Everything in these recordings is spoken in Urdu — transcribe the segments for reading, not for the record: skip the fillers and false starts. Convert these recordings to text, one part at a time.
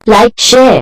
like, share,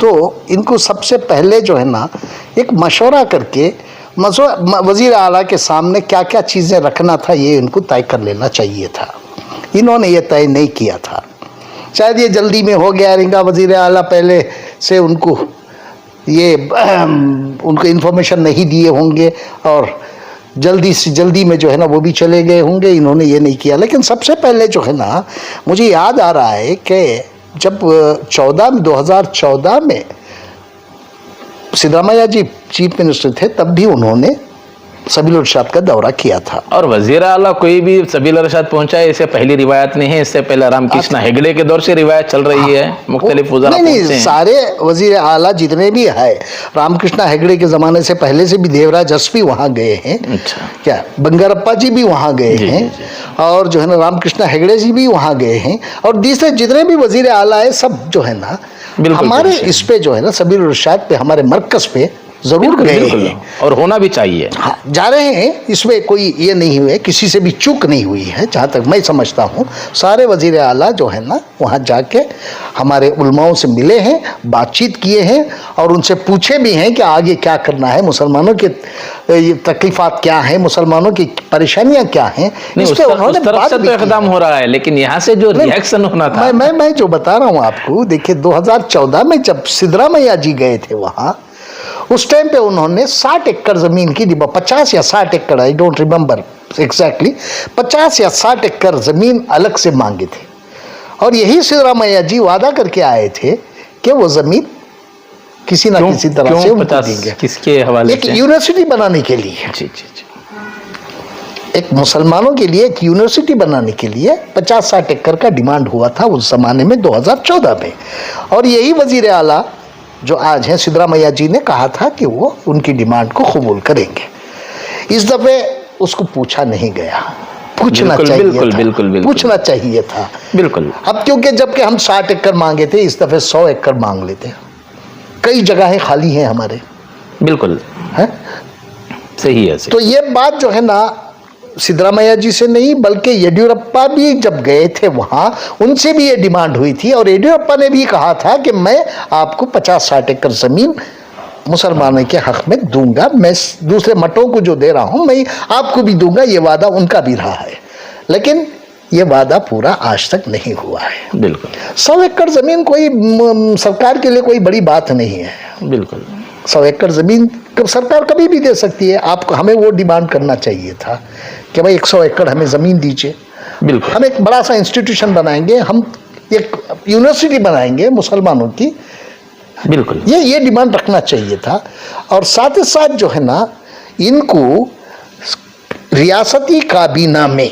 تو ان کو سب سے پہلے جو ہے نا ایک مشورہ کر کے وزیر اعلیٰ کے سامنے کیا کیا چیزیں رکھنا تھا یہ ان کو طے کر لینا چاہیے تھا. انہوں نے یہ طے نہیں کیا تھا. شاید یہ جلدی میں ہو گیا رہے گا. وزیر اعلیٰ پہلے سے ان کو انفارمیشن نہیں دیے ہوں گے اور جلدی سے جلدی میں جو ہے نا وہ بھی چلے گئے ہوں گے. انہوں نے یہ نہیں کیا. لیکن سب سے پہلے جو ہے نا مجھے یاد آ رہا ہے کہ جب 2014 میں سدھرامیا جی چیف منسٹر تھے تب بھی انہوں نے سبیل ارشاد کا دورہ کیا تھا. اور وزیر اعلیٰ کوئی بھی سبیل ارشاد پہنچا ہے، اسے پہلی روایت نہیں ہے. اس سے پہلے رام کرشنا ہیگڑے کے دور سے روایت چل رہی ہے. مختلف وزراء پہنچے ہیں. سارے وزیر اعلیٰ جتنے بھی ہے رام کرشنا ہیگڑے کے زمانے سے پہلے سے بھی دیوراج ایس بھی وہاں گئے ہیں. اچھا. کیا بنگارپا جی بھی وہاں گئے ہیں اور جو ہے نا رام کرشنا ہیگڑے جی بھی وہاں گئے ہیں. اور دوسرے جتنے بھی وزیر اعلیٰ ہیں سب جو ہے نا ہمارے اس پہ جو ہے نا سبیل ارشاد پہ ہمارے مرکز پہ ضرور گئے ہیں اور ہونا بھی چاہیے. ہاں جا رہے ہیں. اس میں کوئی یہ نہیں ہوئے، کسی سے بھی چوک نہیں ہوئی ہے. جہاں تک میں سمجھتا ہوں سارے وزیر اعلیٰ جو ہے نا وہاں جا کے ہمارے علماؤں سے ملے ہیں، بات چیت کیے ہیں اور ان سے پوچھے بھی ہیں کہ آگے کیا کرنا ہے، مسلمانوں کے تکلیفات کیا ہیں، مسلمانوں کی پریشانیاں کیا ہیں. اس طرف سے تو اقدام ہو رہا ہے لیکن یہاں سے جو ری ایکشن ہونا تھا. میں جو بتا رہا ہوں آپ کو، دیکھیں 2014 میں جب سدھرامیا جی گئے تھے وہاں، اس ٹائم پہ انہوں نے 60 ایکڑ زمین کی 50 یا 60 ایکڑ آئی ڈونٹ ریممبر ایگزیکٹلی 50 یا 60 ایکڑ زمین الگ سے مانگے تھے. اور یہی سدھرامیا جی وعدہ کر کے آئے تھے کہ وہ زمین کسی نہ کسی طرح سے ان کو دیں گے. کس کے حوالے ایک یونیورسٹی بنانے کے لیے. جی جی جی. ایک مسلمانوں کے لیے ایک یونیورسٹی بنانے کے لیے 50-60 ایکڑ کا ڈیمانڈ ہوا تھا اس زمانے میں 2014 میں. اور یہی وزیر اعلیٰ جو آج ہیں سدھرامیا جی نے کہا تھا کہ وہ ان کی ڈیمانڈ کو قبول کریں گے. اس دفعہ اس کو پوچھا نہیں گیا. پوچھنا چاہیے تھا. بالکل. اب کیونکہ جب کہ ہم 60 ایکڑ مانگے تھے اس دفعہ 100 ایکڑ مانگ لیتے. کئی جگہیں خالی ہیں ہمارے. بالکل صحیح ہے. تو یہ بات جو ہے نا سدھرامیا جی سے نہیں بلکہ یڈیورپا بھی جب گئے تھے وہاں ان سے بھی یہ ڈیمانڈ ہوئی تھی. اور یڈیورپا نے بھی کہا تھا کہ میں آپ کو 50-60 ایکڑ زمین مسلمانوں کے حق میں دوں گا. میں دوسرے مٹوں کو جو دے رہا ہوں میں آپ کو بھی دوں گا. یہ وعدہ ان کا بھی رہا ہے لیکن یہ وعدہ پورا آج تک نہیں ہوا ہے. بالکل. 100 ایکڑ زمین کوئی سرکار کے لیے کوئی بڑی بات نہیں ہے. بالکل. 100 ایکڑ زمین سرکار کبھی بھی دے سکتی ہے. آپ کو ہمیں وہ ڈیمانڈ کرنا چاہیے تھا کہ بھائی 100 ایکڑ ہمیں زمین دیجیے. بالکل. ہم ایک بڑا سا انسٹیٹیوشن بنائیں گے، ہم ایک یونیورسٹی بنائیں گے مسلمانوں کی. بالکل. یہ ڈیمانڈ رکھنا چاہیے تھا. اور ساتھ ساتھ جو ہے نا ان کو ریاستی کابینہ میں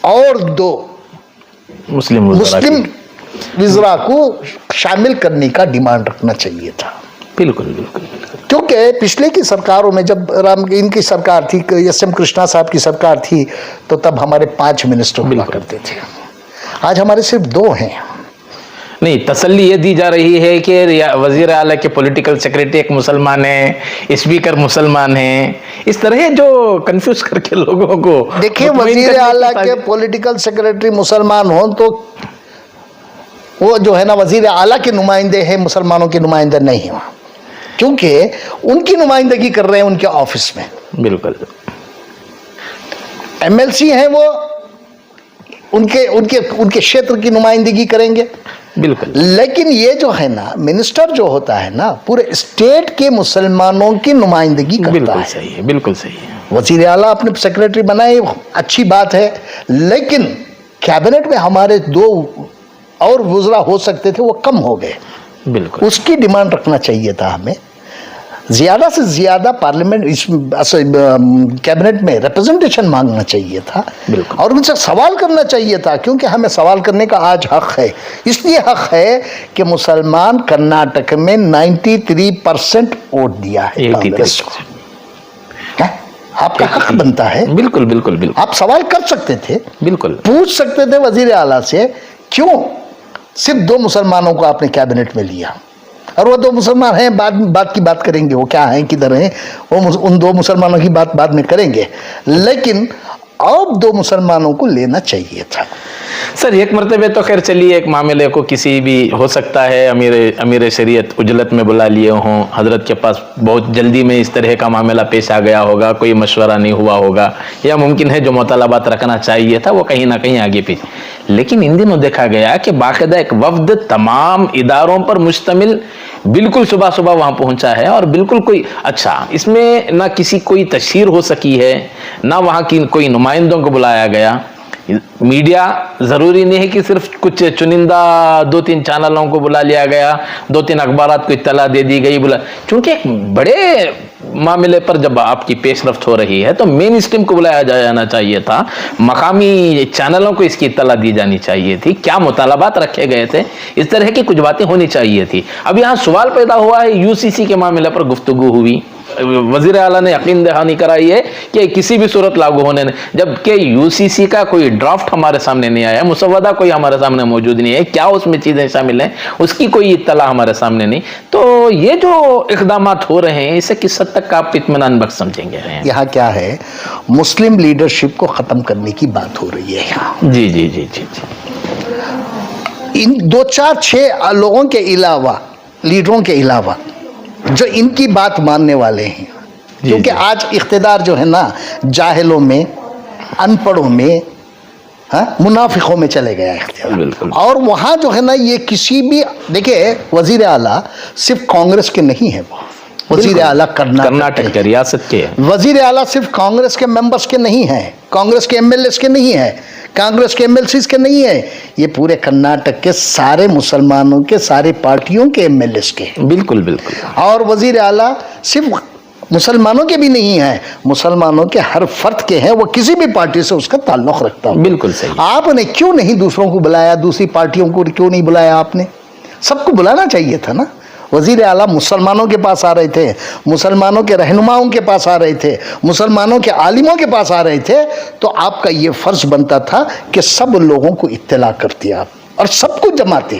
اور 2 مسلم وزراء کو شامل کرنے کا ڈیمانڈ رکھنا چاہیے تھا. بالکل بالکل. کیونکہ پچھلے کی سرکاروں میں جب ان کی سرکار تھی، ایس ایم کرشنا صاحب کی سرکار تھی تو تب ہمارے 5 منسٹر ہوا کرتے تھے. آج ہمارے صرف 2 ہیں. نہیں، تسلی یہ دی جا رہی ہے کہ وزیر اعلیٰ کے پولیٹیکل سیکریٹری ایک مسلمان ہیں، اسپیکر مسلمان ہیں. اس طرح جو کنفیوز کر کے لوگوں کو دیکھیں وزیر اعلیٰ کے پولیٹیکل سیکریٹری مسلمان ہوں تو وہ جو ہے نا وزیر اعلیٰ کے نمائندے ہیں، مسلمانوں کے نمائندے نہیں ہوں کیونکہ ان کی نمائندگی کر رہے ہیں ان کے آفس میں. بالکل. ایم ایل سی ہیں وہ ان کے شیتر کی نمائندگی کریں گے. بالکل. لیکن یہ جو ہے نا منسٹر جو ہوتا ہے نا پورے اسٹیٹ کے مسلمانوں کی نمائندگی کرتا ہے. بالکل صحیح ہے. بالکل صحیح ہے. وزیر اعلیٰ اپنے سیکریٹری بنائے، اچھی بات ہے، لیکن کیبنٹ میں ہمارے 2 اور وزراء ہو سکتے تھے، وہ کم ہو گئے. بالکل. اس کی ڈیمانڈ رکھنا چاہیے تھا. ہمیں زیادہ سے زیادہ پارلیمنٹ کیبنٹ میں ریپرزنٹیشن مانگنا چاہیے تھا. بالکل. اور ان سے سوال کرنا چاہیے تھا کیونکہ ہمیں سوال کرنے کا آج حق ہے. اس لیے حق ہے کہ مسلمان کرناٹک میں 93% ووٹ دیا ہے کانگریس کو. آپ کا حق بنتا ہے. بالکل بالکل بالکل. آپ سوال کر سکتے تھے، بالکل پوچھ سکتے تھے وزیر اعلیٰ سے کیوں صرف 2 مسلمانوں کو آپ نے کیبنٹ میں لیا. اور وہ 2 مسلمان ہیں، بات کی بات کریں گے وہ کیا ہیں کدھر ہیں، وہ ان 2 مسلمانوں کی بات بعد میں کریں گے. لیکن اب 2 مسلمانوں کو لینا چاہیے تھا. سر ایک مرتبہ تو خیر چلیے ایک معاملے کو کسی بھی ہو سکتا ہے امیر شریعت اجلت میں بلا لیے ہوں، حضرت کے پاس بہت جلدی میں اس طرح کا معاملہ پیش آ گیا ہوگا، کوئی مشورہ نہیں ہوا ہوگا، یا ممکن ہے جو مطالبات رکھنا چاہیے تھا وہ کہیں نہ کہیں آگے پیچھے. لیکن ان دنوں دیکھا گیا کہ باقاعدہ ایک وفد تمام اداروں پر مشتمل بالکل صبح صبح وہاں پہنچا ہے، اور بالکل کوئی اچھا اس میں نہ کسی کوئی تشہیر ہو سکی ہے، نہ وہاں کی کوئی نمائندوں کو بلایا گیا. میڈیا ضروری نہیں ہے کہ صرف کچھ چنندہ 2-3 چینلوں کو بلا لیا گیا، 2-3 اخبارات کو اطلاع دے دی گئی، چونکہ ایک بڑے معاملے پر جب آپ کی پیش رفت ہو رہی ہے تو مین اسٹریم کو بلایا جانا چاہیے تھا، مقامی چینلوں کو اس کی اطلاع دی جانی چاہیے تھی، کیا مطالبات رکھے گئے تھے، اس طرح کی کچھ باتیں ہونی چاہیے تھی. اب یہاں سوال پیدا ہوا ہے یو سی سی کے معاملے پر گفتگو ہوئی، وزیر اعلیٰ نے یقین دہانی کرائی ہے کہ کسی بھی صورت لاگو ہونے نہیں، جبکہ یو سی سی کا کوئی ڈرافٹ ہمارے سامنے نہیں آیا، مسودہ کوئی ہمارے سامنے موجود نہیں ہے، کیا اس میں چیزیں شامل ہیں اس کی کوئی اطلاع ہمارے سامنے نہیں. تو یہ جو اقدامات ہو رہے ہیں اسے کس حد تک آپ اطمینان بخش سمجھیں گے؟ یہاں کیا ہے، مسلم لیڈرشپ کو ختم کرنے کی بات ہو رہی ہے یہاں. جی جی جی جی جی. ان 2-4-6 لوگوں کے علاوہ، لیڈروں کے علاوہ جو ان کی بات ماننے والے ہیں، کیونکہ آج اقتدار جو ہے نا جاہلوں میں، ان پڑھوں میں، منافقوں میں چلے گیا اختیار. اور وہاں جو ہے نا یہ کسی بھی، دیکھیں وزیر اعلیٰ صرف کانگریس کے نہیں ہے، وہ وزیر اعلیٰ کرناٹک کے ریاست کے وزیر اعلیٰ صرف کانگریس کے ممبرز کے نہیں ہیں، کانگریس کے ایم ایل ایز کے نہیں ہیں، کانگریس کے ایم ایل سیز کے نہیں ہیں، یہ پورے کرناٹک کے سارے مسلمانوں کے، سارے پارٹیوں کے ایم ایل ایز کے. بالکل بالکل. اور وزیر اعلیٰ صرف مسلمانوں کے بھی نہیں ہیں، مسلمانوں کے ہر فرد کے ہیں، وہ کسی بھی پارٹی سے اس کا تعلق رکھتا ہوں. بالکل صحیح. آپ نے کیوں نہیں دوسروں کو بلایا، دوسری پارٹیوں کو کیوں نہیں بلایا؟ آپ نے سب کو بلانا چاہیے تھا نا. وزیر اعلیٰ مسلمانوں کے پاس آ رہے تھے، مسلمانوں کے رہنماؤں کے پاس آ رہے تھے، مسلمانوں کے عالموں کے پاس آ رہے تھے، تو آپ کا یہ فرض بنتا تھا کہ سب لوگوں کو اطلاع کرتے آپ اور سب کو جماتے.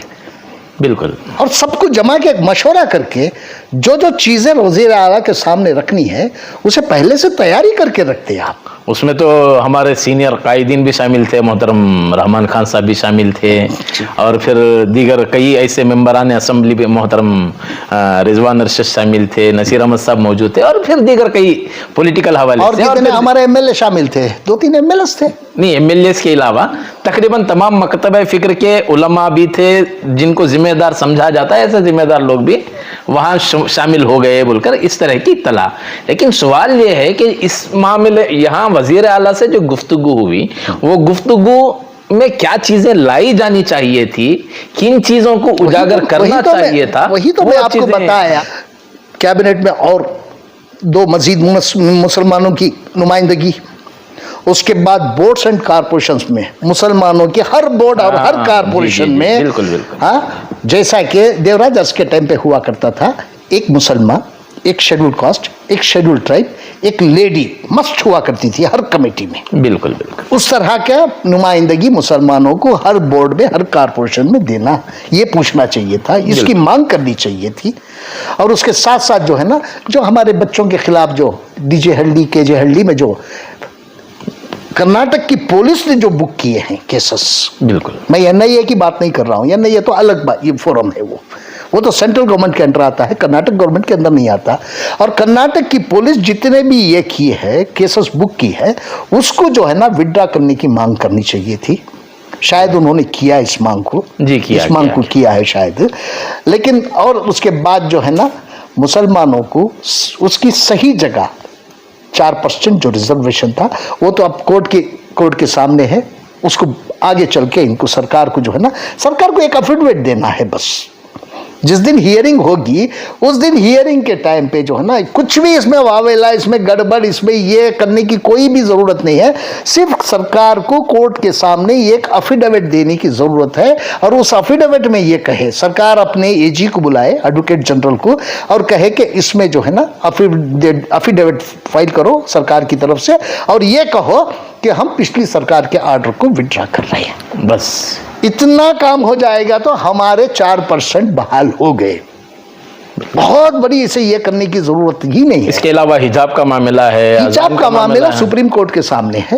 بالکل. اور سب کو جمع کے مشورہ کر کے جو جو چیزیں وزیر اعلیٰ کے سامنے رکھنی ہے اسے پہلے سے تیاری کر کے رکھتے آپ. اس میں تو ہمارے سینئر قائدین بھی شامل تھے، محترم رحمان خان صاحب بھی شامل تھے، اور پھر دیگر کئی ایسے ممبران اسمبلی بھی، محترم رضوان ارشد شامل تھے، نصیر احمد صاحب موجود تھے، اور پھر دیگر کئی پولیٹیکل حوالے سے. اور کتنے ہمارے ایم ایل اے شامل تھے، 2-3 ایم ایل ایز تھے. نہیں، ایم ایل ایز کے علاوہ تقریباً تمام مکتبہ فکر کے علماء بھی تھے جن کو ذمہ دار سمجھا جاتا ہے، ایسے ذمہ دار لوگ بھی وہاں شامل ہو گئے بول کر اس طرح کی اطلاع. لیکن سوال یہ ہے کہ اس معاملے یہاں وزیر اعلیٰ سے جو گفتگو ہوئی، وہ گفتگو میں کیا چیزیں لائی جانی چاہیے تھی، کن چیزوں کو اجاگر کرنا چاہیے تھا، وہی تو میں آپ کو بتایا. کیبنٹ میں اور 2 مزید مسلمانوں کی نمائندگی، اس کے بعد بورڈز اینڈ کارپوریشنز میں مسلمانوں کے ہر بورڈ اور ہر کارپوریشن میں، جیسا کہ دیوراج ارض کے ٹائم پہ ہوا کرتا تھا، ایک مسلمان، ایک شیڈول کاسٹ، ایک شیڈول ٹرائب، ایک لیڈی مسٹ ہوا کرتی تھی ہر کمیٹی میں. بالکل بالکل. اس طرح کا نمائندگی مسلمانوں کو ہر بورڈ میں، ہر کارپوریشن میں دینا، یہ پوچھنا چاہیے تھا، اس کی مانگ کرنی چاہیے تھی. اور اس کے ساتھ ساتھ جو ہے نا، جو ہمارے بچوں کے خلاف جو ڈی جے ہلڈی، کے جے ہلڈی میں جو کرناٹک کی پولیس نے جو بک کیے ہیں کیسز، بالکل، میں این آئی اے کی بات نہیں کر رہا ہوں، این آئی اے تو الگ یہ فورم ہے، وہ تو سینٹرل گورنمنٹ کے انڈر آتا ہے، کرناٹک گورنمنٹ کے اندر نہیں آتا. اور کرناٹک کی پولیس جتنے بھی یہ کی ہے کیسز بک کی ہے، اس کو جو ہے نا وڈرا کرنے کی مانگ کرنی چاہیے تھی. شاید انہوں نے کیا اس مانگ کو، اس مانگ کو کیا ہے شاید. لیکن اور اس کے بعد جو ہے نا مسلمانوں کو اس کی صحیح جگہ 4% جو ریزرویشن تھا، وہ تو اب کورٹ کے سامنے ہے. اس کو آگے چل کے ان کو سرکار کو جو ہے نا، سرکار کو ایک افیڈویٹ دینا ہے بس. جس دن ہیئرنگ ہوگی اس دن ہیئرنگ کے ٹائم پہ جو ہے نا کچھ بھی اس میں واویلا، اس میں گڑبڑ، اس میں یہ کرنے کی کوئی بھی ضرورت نہیں ہے. صرف سرکار کو کورٹ کے سامنے ایک افیڈویٹ دینے کی ضرورت ہے، اور اس افیڈویٹ میں یہ کہے، سرکار اپنے اے جی کو بلائے، ایڈوکیٹ جنرل کو، اور کہے کہ اس میں جو ہے نا افیڈویٹ فائل کرو سرکار کی طرف سے، اور یہ کہو کہ ہم پچھلی سرکار کے آرڈر کو وڈرا کر رہے ہیں. بس اتنا کام ہو جائے گا تو ہمارے 4% بحال ہو گئے. بہت بڑی اسے یہ کرنے کی ضرورت ہی نہیں ہے. اس کے علاوہ حجاب کا معاملہ ہے، حجاب کا معاملہ سپریم کورٹ کے سامنے ہے.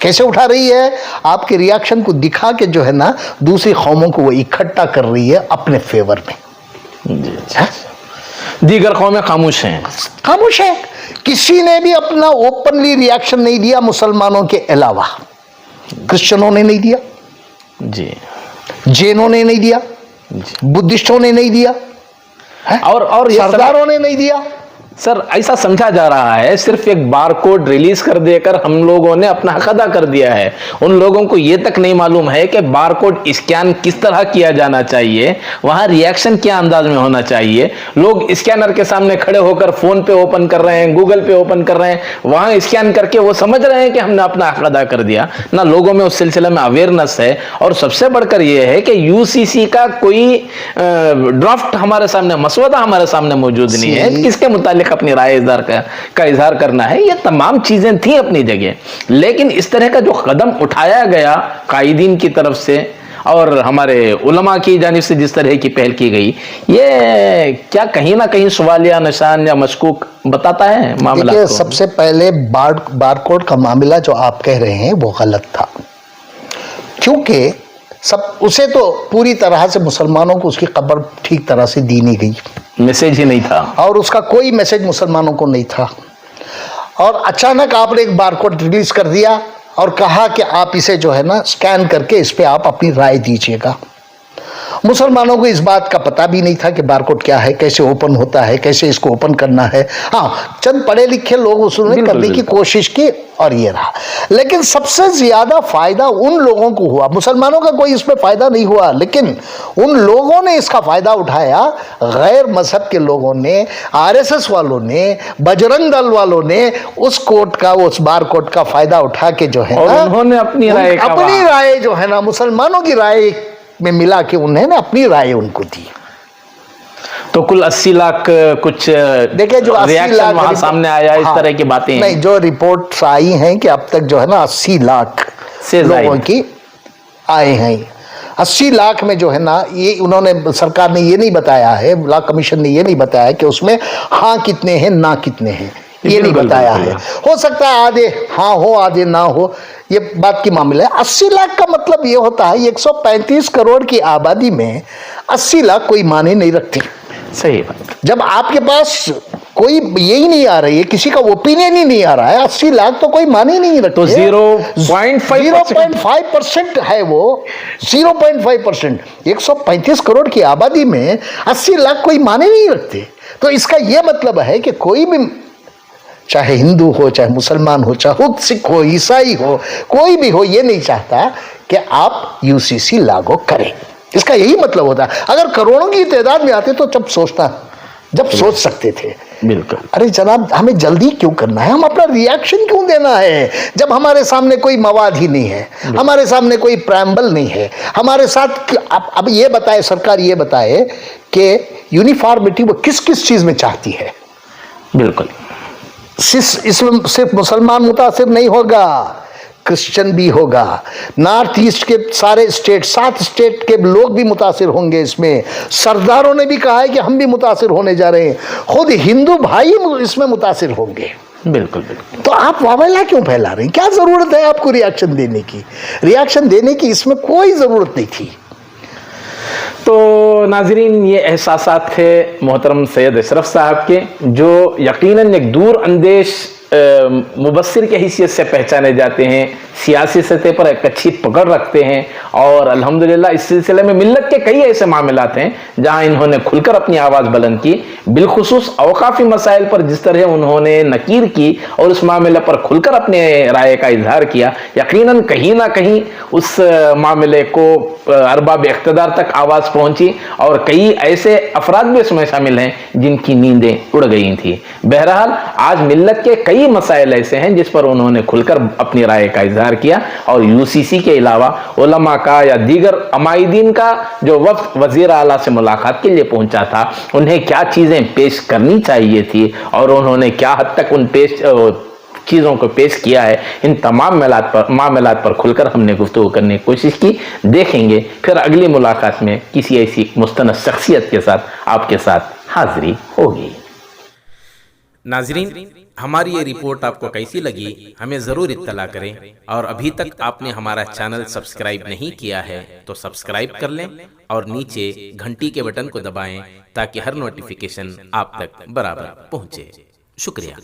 کیسے اٹھا رہی ہے؟ آپ کے ریاکشن کو دکھا کے جو ہے نا دوسری قوموں کو وہ اکٹھا کر رہی ہے اپنے فیور میں. دیگر قومیں خاموش ہیں. خاموش ہے. کسی نے بھی اپنا اوپنلی ریاکشن نہیں دیا مسلمانوں کے علاوہ. کرسچنوں نے نہیں دیا, جی, جینوں نے نہیں دیا, بدھسٹوں نے نہیں دیا, اور سرداروں نے نہیں دیا. سر ایسا سمجھا جا رہا ہے صرف ایک بار کوڈ ریلیز کر دے کر ہم لوگوں نے اپنا حق ادا کر دیا ہے. ان لوگوں کو یہ تک نہیں معلوم ہے کہ بار کوڈ اسکین کس طرح کیا جانا چاہیے, وہاں ریاکشن کیا انداز میں ہونا چاہیے. لوگ اسکینر کے سامنے کھڑے ہو کر فون پہ اوپن کر رہے ہیں, گوگل پہ اوپن کر رہے ہیں, وہاں اسکین کر کے وہ سمجھ رہے ہیں کہ ہم نے اپنا حق ادا کر دیا. نہ لوگوں میں اس سلسلے میں اویئرنس ہے, اور سب سے بڑھ کر یہ ہے کہ یو سی سی کا کوئی ڈرافٹ ہمارے سامنے, مسودہ ہمارے سامنے موجود نہیں ہے کس کے متعلق اپنی رائے کا اظہار کرنا ہے. یہ تمام چیزیں تھیں اپنی جگہ, لیکن اس طرح کا جو قدم اٹھایا گیا قائدین کی طرف سے اور ہمارے علماء کی جانب سے جس طرح کی پہل کی گئی, یہ کیا کہیں نہ کہیں سوالیہ نشان یا مشکوک بتاتا ہے معاملہ کو. سب سے پہلے بار کوڈ کا معاملہ جو آپ کہہ رہے ہیں وہ غلط تھا, کیونکہ اسے تو پوری طرح سے مسلمانوں کو اس کی خبر ٹھیک طرح سے دی نہیں گئی, میسج ہی نہیں تھا, اور اس کا کوئی میسج مسلمانوں کو نہیں تھا. اور اچانک آپ نے ایک بار کوڈ ریلیز کر دیا اور کہا کہ آپ اسے جو ہے نا سکین کر کے اس پہ آپ اپنی رائے دیجئے گا. مسلمانوں کو اس بات کا پتہ بھی نہیں تھا کہ بار کوڈ کیا ہے, کیسے اوپن ہوتا ہے, کیسے اس کو اوپن کرنا ہے. ہاں, چند پڑھے لکھے لوگ اس نے کرنے کی کوشش کی اور یہ رہا. لیکن سب سے زیادہ فائدہ ان لوگوں کو ہوا, مسلمانوں کا کوئی اس میں فائدہ نہیں ہوا, لیکن ان لوگوں نے اس کا فائدہ اٹھایا. غیر مذہب کے لوگوں نے, آر ایس ایس والوں نے, بجرنگ دل والوں نے اس کوڈ کا, اس بار کوڈ کا فائدہ اٹھا کے جو ہے انہوں نے اپنی رائے جو ہے نا مسلمانوں کی رائے میں ملا کے انہیں نے اپنی رائے ان کو دی. تو کل 80 لاکھ کچھ دیکھیں جو ریاکشن وہاں سامنے آیا, اس طرح کی باتیں ہیں. نہیں, جو رپورٹس آئی ہیں کہ اب تک جو ہے نا 80 لاکھ سے لوگوں کی آئے ہیں. 80 لاکھ میں جو ہے نا یہ انہوں نے, سرکار نے یہ نہیں بتایا ہے, لا کمیشن نے یہ نہیں بتایا کہ اس میں ہاں کتنے ہیں نہ کتنے ہیں, یہ نہیں بتایا ہے. ہو سکتا ہے آدھے ہاں ہو آدھے نہ ہو, یہ بات کی معاملہ ہے. 80 لاکھ کا مطلب یہ ہوتا ہے 135 کروڑ کی آبادی میں 80 لاکھ کوئی معنی نہیں رکھتے. صحیح بات. جب آپ کے پاس کوئی یہی نہیں آ رہی ہے, کسی کا اوپینین ہی نہیں آ رہا ہے, 80 لاکھ تو کوئی معنی نہیں رکھتے. تو 0.5% ہے وہ, 0.5%. 135 کروڑ کی آبادی میں 80 لاکھ کوئی معنی نہیں رکھتے. تو اس کا یہ مطلب ہے کہ کوئی بھی, چاہے ہندو ہو, چاہے مسلمان ہو, چاہے سکھ ہو, عیسائی ہو, کوئی بھی ہو, یہ نہیں چاہتا کہ آپ یو سی سی لاگو کریں. اس کا یہی مطلب ہوتا ہے. اگر کروڑوں کی تعداد میں آتے تو جب سوچ سکتے تھے. بالکل. ارے جناب, ہمیں جلدی کیوں کرنا ہے, ہم اپنا ریاکشن کیوں دینا ہے جب ہمارے سامنے کوئی مواد ہی نہیں ہے, ہمارے سامنے کوئی پریمبل نہیں ہے ہمارے ساتھ. اب یہ بتائے, سرکار یہ بتائے کہ یونیفارمٹی وہ کس کس چیز میں چاہتی ہے. بالکل. اس میں صرف مسلمان متاثر نہیں ہوگا, کرسچن بھی ہوگا. نارتھ ایسٹ کے سارے اسٹیٹ, 7 اسٹیٹ کے لوگ بھی متاثر ہوں گے اس میں. سرداروں نے بھی کہا ہے کہ ہم بھی متاثر ہونے جا رہے ہیں. خود ہندو بھائی اس میں متاثر ہوں گے. بالکل بالکل. تو آپ واویلا کیوں پھیلا رہے ہیں؟ کیا ضرورت ہے آپ کو ریاکشن دینے کی؟ ریاکشن دینے کی اس میں کوئی ضرورت نہیں تھی. تو ناظرین, یہ احساسات تھے محترم سید اشرف صاحب کے, جو یقیناً ایک دور اندیش مبصر کے حیثیت سے پہچانے جاتے ہیں, سیاسی سطح پر ایک اچھی پکڑ رکھتے ہیں, اور الحمدللہ اس سلسلے میں ملت کے کئی ایسے معاملات ہیں جہاں انہوں نے کھل کر اپنی آواز بلند کی. بالخصوص اوقافی مسائل پر جس طرح انہوں نے نکیر کی اور اس معاملے پر کھل کر اپنے رائے کا اظہار کیا, یقیناً کہیں نہ کہیں اس معاملے کو ارباب اقتدار تک آواز پہنچی, اور کئی ایسے افراد بھی اس میں شامل ہیں جن کی نیندیں اڑ گئی تھیں. بہرحال آج ملت کے کئی مسائل ایسے ہیں جس پر انہوں نے کھل کر اپنی رائے کا اظہار کیا, اور یو سی سی کے علاوہ علماء کا یا دیگر عمائدین کا جو وفد وزیر اعلیٰ سے ملاقات کے لیے پہنچا تھا, انہیں کیا چیزیں پیش کرنی چاہیے تھی اور انہوں نے کیا حد تک ان چیزوں کو پیش کیا ہے, ان تمام معاملات پر کھل کر ہم نے گفتگو کرنے کی کوشش کی. دیکھیں گے پھر اگلی ملاقات میں کسی ایسی مستند شخصیت کے ساتھ آپ کے ساتھ حاضری ہوگی. ناظرین، ہماری یہ رپورٹ آپ کو کیسی لگی ہمیں ضرور اطلاع کریں، اور ابھی تک آپ نے ہمارا چینل سبسکرائب نہیں کیا ہے تو سبسکرائب کر لیں اور نیچے گھنٹی کے بٹن کو دبائیں تاکہ ہر نوٹیفیکیشن آپ تک برابر پہنچے۔ شکریہ۔